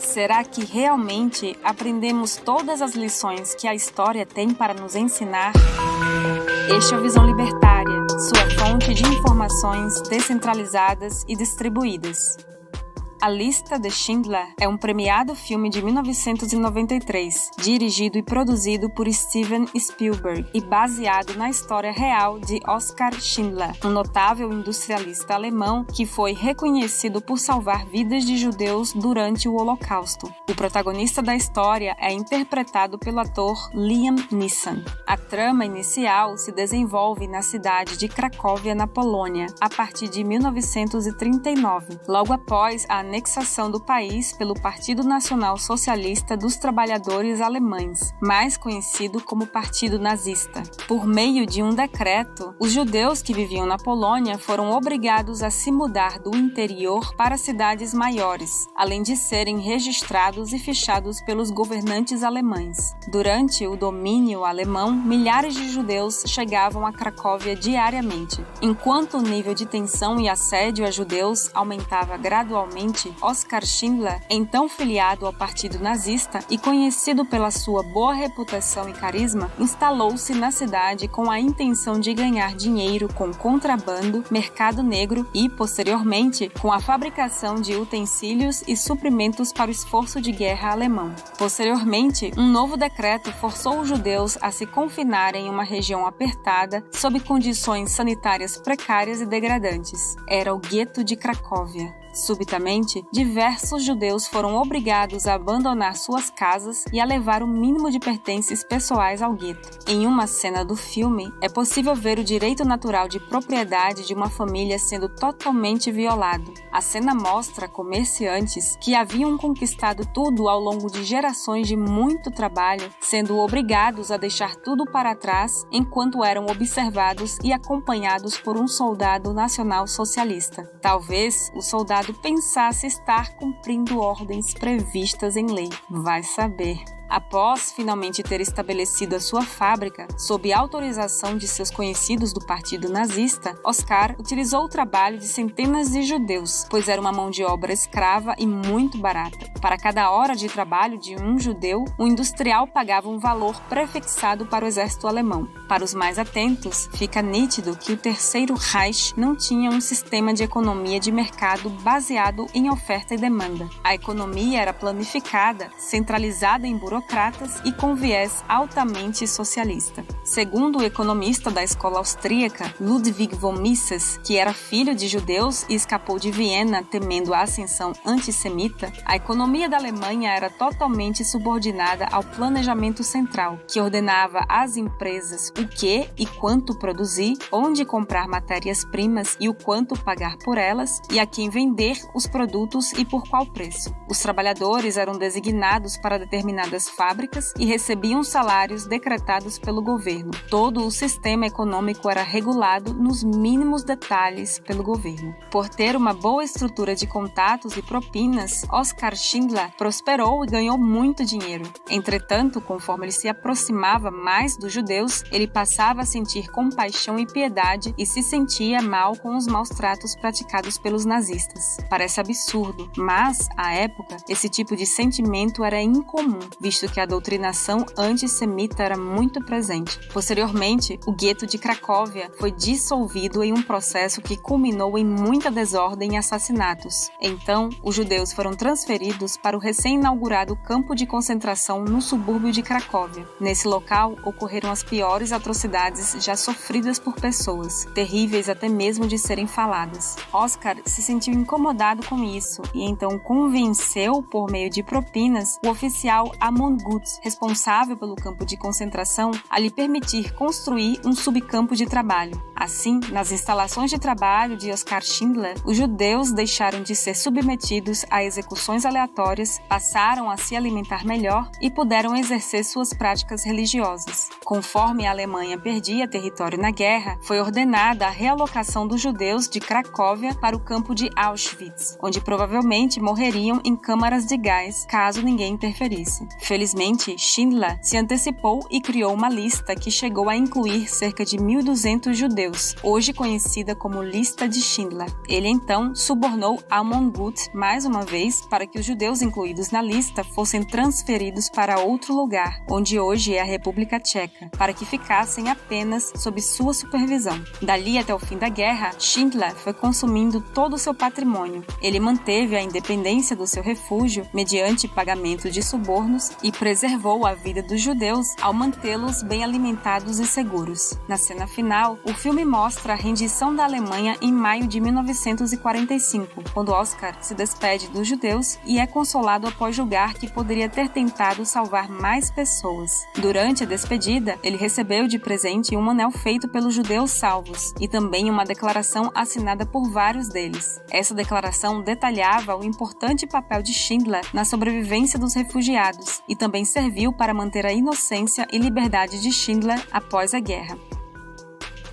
Será que realmente aprendemos todas as lições que a história tem para nos ensinar? Este é o Visão Libertária, sua fonte de informações descentralizadas e distribuídas. A Lista de Schindler é um premiado filme de 1993, dirigido e produzido por Steven Spielberg e baseado na história real de Oskar Schindler, um notável industrialista alemão que foi reconhecido por salvar vidas de judeus durante o Holocausto. O protagonista da história é interpretado pelo ator Liam Neeson. A trama inicial se desenvolve na cidade de Cracóvia, na Polônia, a partir de 1939, logo após a anexação do país pelo Partido Nacional Socialista dos Trabalhadores Alemães, mais conhecido como Partido Nazista. Por meio de um decreto, os judeus que viviam na Polônia foram obrigados a se mudar do interior para cidades maiores, além de serem registrados e fichados pelos governantes alemães. Durante o domínio alemão, milhares de judeus chegavam a Cracóvia diariamente. Enquanto o nível de tensão e assédio a judeus aumentava gradualmente, Oskar Schindler, então filiado ao Partido Nazista e conhecido pela sua boa reputação e carisma, instalou-se na cidade com a intenção de ganhar dinheiro com contrabando, mercado negro e, posteriormente, com a fabricação de utensílios e suprimentos para o esforço de guerra alemão. Posteriormente, um novo decreto forçou os judeus a se confinarem em uma região apertada, sob condições sanitárias precárias e degradantes. Era o gueto de Cracóvia. Subitamente, diversos judeus foram obrigados a abandonar suas casas e a levar o mínimo de pertences pessoais ao gueto. Em uma cena do filme, é possível ver o direito natural de propriedade de uma família sendo totalmente violado. A cena mostra comerciantes que haviam conquistado tudo ao longo de gerações de muito trabalho, sendo obrigados a deixar tudo para trás enquanto eram observados e acompanhados por um soldado nacional-socialista. Talvez o soldado pensasse estar cumprindo ordens previstas em lei. Vai saber. Após finalmente ter estabelecido a sua fábrica, sob autorização de seus conhecidos do Partido Nazista, Oskar utilizou o trabalho de centenas de judeus, pois era uma mão de obra escrava e muito barata. Para cada hora de trabalho de um judeu, o industrial pagava um valor prefixado para o exército alemão. Para os mais atentos, fica nítido que o Terceiro Reich não tinha um sistema de economia de mercado baseado em oferta e demanda. A economia era planificada, centralizada em burocratas e com viés altamente socialista. Segundo o economista da escola austríaca Ludwig von Mises, que era filho de judeus e escapou de Viena temendo a ascensão antissemita, a economia da Alemanha era totalmente subordinada ao planejamento central, que ordenava às empresas o que e quanto produzir, onde comprar matérias-primas e o quanto pagar por elas, e a quem vender os produtos e por qual preço. Os trabalhadores eram designados para determinadas fábricas e recebiam salários decretados pelo governo. Todo o sistema econômico era regulado nos mínimos detalhes pelo governo. Por ter uma boa estrutura de contatos e propinas, Oskar Schindler prosperou e ganhou muito dinheiro. Entretanto, conforme ele se aproximava mais dos judeus, ele passava a sentir compaixão e piedade e se sentia mal com os maus tratos praticados pelos nazistas. Parece absurdo, mas, à época, esse tipo de sentimento era incomum, visto que a doutrinação antissemita era muito presente. Posteriormente, o gueto de Cracóvia foi dissolvido em um processo que culminou em muita desordem e assassinatos. Então, os judeus foram transferidos para o recém-inaugurado campo de concentração no subúrbio de Cracóvia. Nesse local, ocorreram as piores atrocidades já sofridas por pessoas, terríveis até mesmo de serem faladas. Oskar se sentiu incomodado com isso e então convenceu, por meio de propinas, o oficial Amon Gutz, responsável pelo campo de concentração, a lhe permitir construir um subcampo de trabalho. Assim, nas instalações de trabalho de Oskar Schindler, os judeus deixaram de ser submetidos a execuções aleatórias, passaram a se alimentar melhor e puderam exercer suas práticas religiosas. Conforme a Alemanha perdia território na guerra, foi ordenada a realocação dos judeus de Cracóvia para o campo de Auschwitz, onde provavelmente morreriam em câmaras de gás caso ninguém interferisse. Felizmente, Schindler se antecipou e criou uma lista que chegou a incluir cerca de 1.200 judeus judeus, hoje conhecida como Lista de Schindler. Ele então subornou Almond Gut mais uma vez para que os judeus incluídos na lista fossem transferidos para outro lugar, onde hoje é a República Tcheca, para que ficassem apenas sob sua supervisão. Dali até o fim da guerra, Schindler foi consumindo todo o seu patrimônio. Ele manteve a independência do seu refúgio mediante pagamento de subornos e preservou a vida dos judeus ao mantê-los bem alimentados e seguros. Na cena final, o filme mostra a rendição da Alemanha em maio de 1945, quando Oscar se despede dos judeus e é consolado após julgar que poderia ter tentado salvar mais pessoas. Durante a despedida, ele recebeu de presente um anel feito pelos judeus salvos e também uma declaração assinada por vários deles. Essa declaração detalhava o importante papel de Schindler na sobrevivência dos refugiados e também serviu para manter a inocência e liberdade de Schindler após a guerra.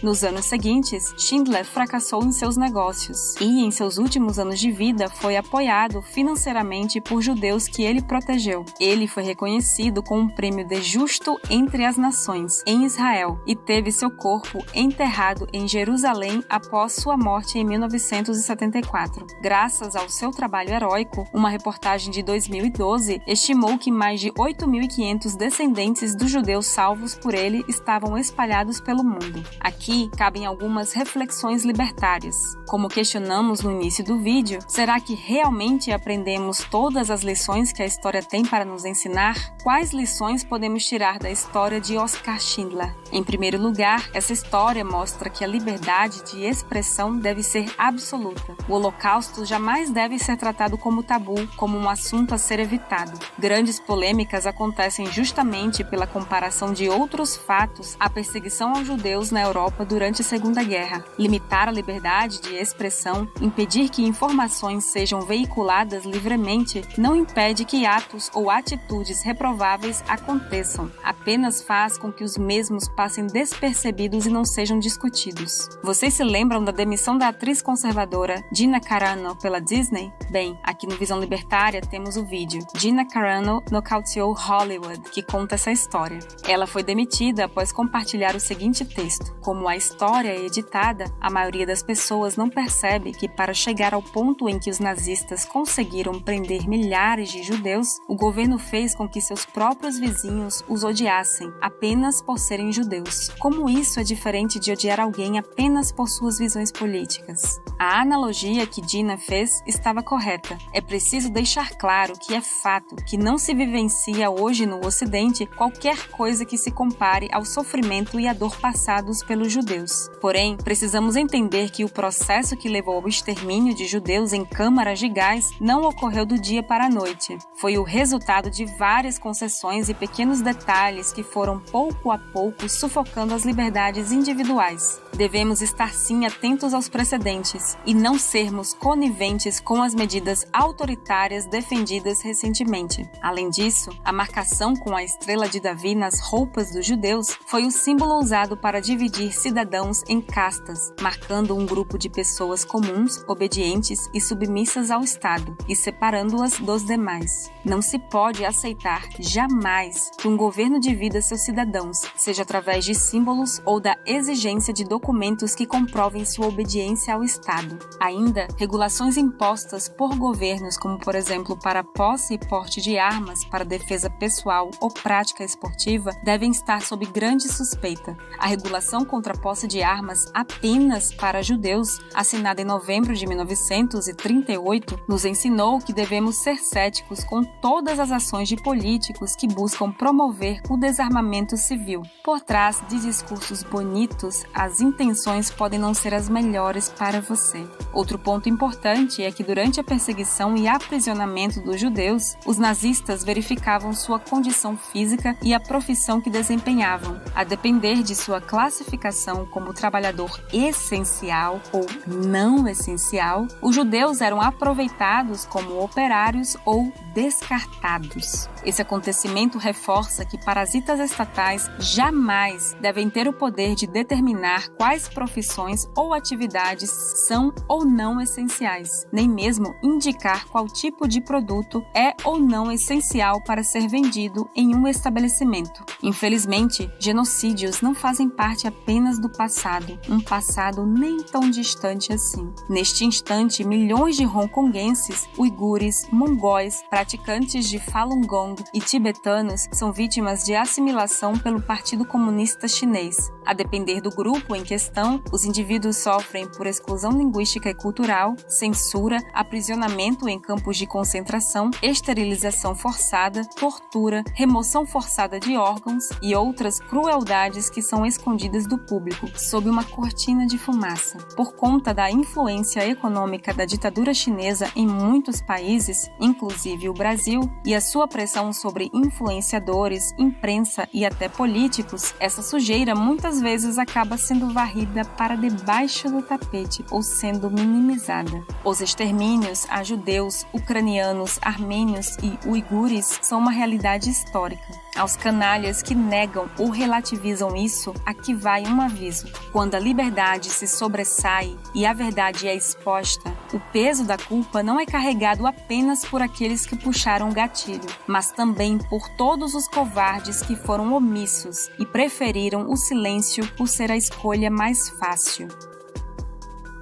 Nos anos seguintes, Schindler fracassou em seus negócios e, em seus últimos anos de vida, foi apoiado financeiramente por judeus que ele protegeu. Ele foi reconhecido com um prêmio de Justo entre as Nações, em Israel, e teve seu corpo enterrado em Jerusalém após sua morte em 1974. Graças ao seu trabalho heróico, uma reportagem de 2012 estimou que mais de 8.500 descendentes dos judeus salvos por ele estavam espalhados pelo mundo. Aqui cabem algumas reflexões libertárias. Como questionamos no início do vídeo, será que realmente aprendemos todas as lições que a história tem para nos ensinar? Quais lições podemos tirar da história de Oskar Schindler? Em primeiro lugar, essa história mostra que a liberdade de expressão deve ser absoluta. O Holocausto jamais deve ser tratado como tabu, como um assunto a ser evitado. Grandes polêmicas acontecem justamente pela comparação de outros fatos à perseguição aos judeus na Europa durante a Segunda Guerra. Limitar a liberdade de expressão, impedir que informações sejam veiculadas livremente, não impede que atos ou atitudes reprováveis aconteçam. Apenas faz com que os mesmos passem despercebidos e não sejam discutidos. Vocês se lembram da demissão da atriz conservadora Gina Carano pela Disney? Bem, aqui no Visão Libertária temos o vídeo Gina Carano nocauteou Hollywood, que conta essa história. Ela foi demitida após compartilhar o seguinte texto: como a história é editada, a maioria das pessoas não percebe que para chegar ao ponto em que os nazistas conseguiram prender milhares de judeus, o governo fez com que seus próprios vizinhos os odiassem, apenas por serem judeus. Como isso é diferente de odiar alguém apenas por suas visões políticas? A analogia que Gina fez estava correta. É preciso deixar claro que é fato que não se vivencia hoje no Ocidente qualquer coisa que se compare ao sofrimento e à dor passados pelos judeus. Porém, precisamos entender que o processo que levou ao extermínio de judeus em câmaras de gás não ocorreu do dia para a noite. Foi o resultado de várias concessões e pequenos detalhes que foram pouco a pouco sufocando as liberdades individuais. Devemos estar sim atentos aos precedentes e não sermos coniventes com as medidas autoritárias defendidas recentemente. Além disso, a marcação com a estrela de Davi nas roupas dos judeus foi o símbolo usado para dividir cidadãos em castas, marcando um grupo de pessoas comuns, obedientes e submissas ao Estado, e separando-as dos demais. Não se pode aceitar jamais que um governo divida seus cidadãos, seja através de símbolos ou da exigência de documentos que comprovem sua obediência ao Estado. Ainda, regulações impostas por governos, como por exemplo para posse e porte de armas para defesa pessoal ou prática esportiva, devem estar sob grande suspeita. A regulação contra a posse de armas apenas para judeus, assinada em novembro de 1938, nos ensinou que devemos ser céticos com todas as ações de políticos que buscam promover o desarmamento civil. Por trás de discursos bonitos, as intenções podem não ser as melhores para você. Outro ponto importante é que durante a perseguição e aprisionamento dos judeus, os nazistas verificavam sua condição física e a profissão que desempenhavam. A depender de sua classificação como trabalhador essencial ou não essencial, os judeus eram aproveitados como operários ou descartados. Esse acontecimento reforça que parasitas estatais jamais devem ter o poder de determinar quais profissões ou atividades são ou não essenciais, nem mesmo indicar qual tipo de produto é ou não essencial para ser vendido em um estabelecimento. Infelizmente, genocídios não fazem parte apenas apenas do passado, um passado nem tão distante assim. Neste instante, milhões de hongkonguenses, uigures, mongóis, praticantes de Falun Gong e tibetanos são vítimas de assimilação pelo Partido Comunista Chinês. A depender do grupo em questão, os indivíduos sofrem por exclusão linguística e cultural, censura, aprisionamento em campos de concentração, esterilização forçada, tortura, remoção forçada de órgãos e outras crueldades que são escondidas do público, sob uma cortina de fumaça. Por conta da influência econômica da ditadura chinesa em muitos países, inclusive o Brasil, e a sua pressão sobre influenciadores, imprensa e até políticos, essa sujeira muitas vezes acaba sendo varrida para debaixo do tapete ou sendo minimizada. Os extermínios a judeus, ucranianos, armênios e uigures são uma realidade histórica. Aos canalhas que negam ou relativizam isso, aqui vai um aviso. Quando a liberdade se sobressai e a verdade é exposta, o peso da culpa não é carregado apenas por aqueles que puxaram o gatilho, mas também por todos os covardes que foram omissos e preferiram o silêncio por ser a escolha mais fácil.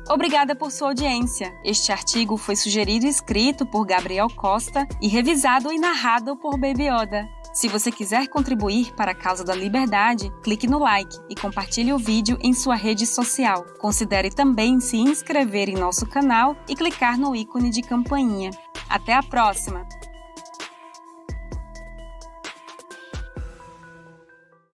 Obrigada por sua audiência. Este artigo foi sugerido e escrito por Gabriel Costa e revisado e narrado por Baby Yoda. Se você quiser contribuir para a causa da liberdade, clique no like e compartilhe o vídeo em sua rede social. Considere também se inscrever em nosso canal e clicar no ícone de campainha. Até a próxima!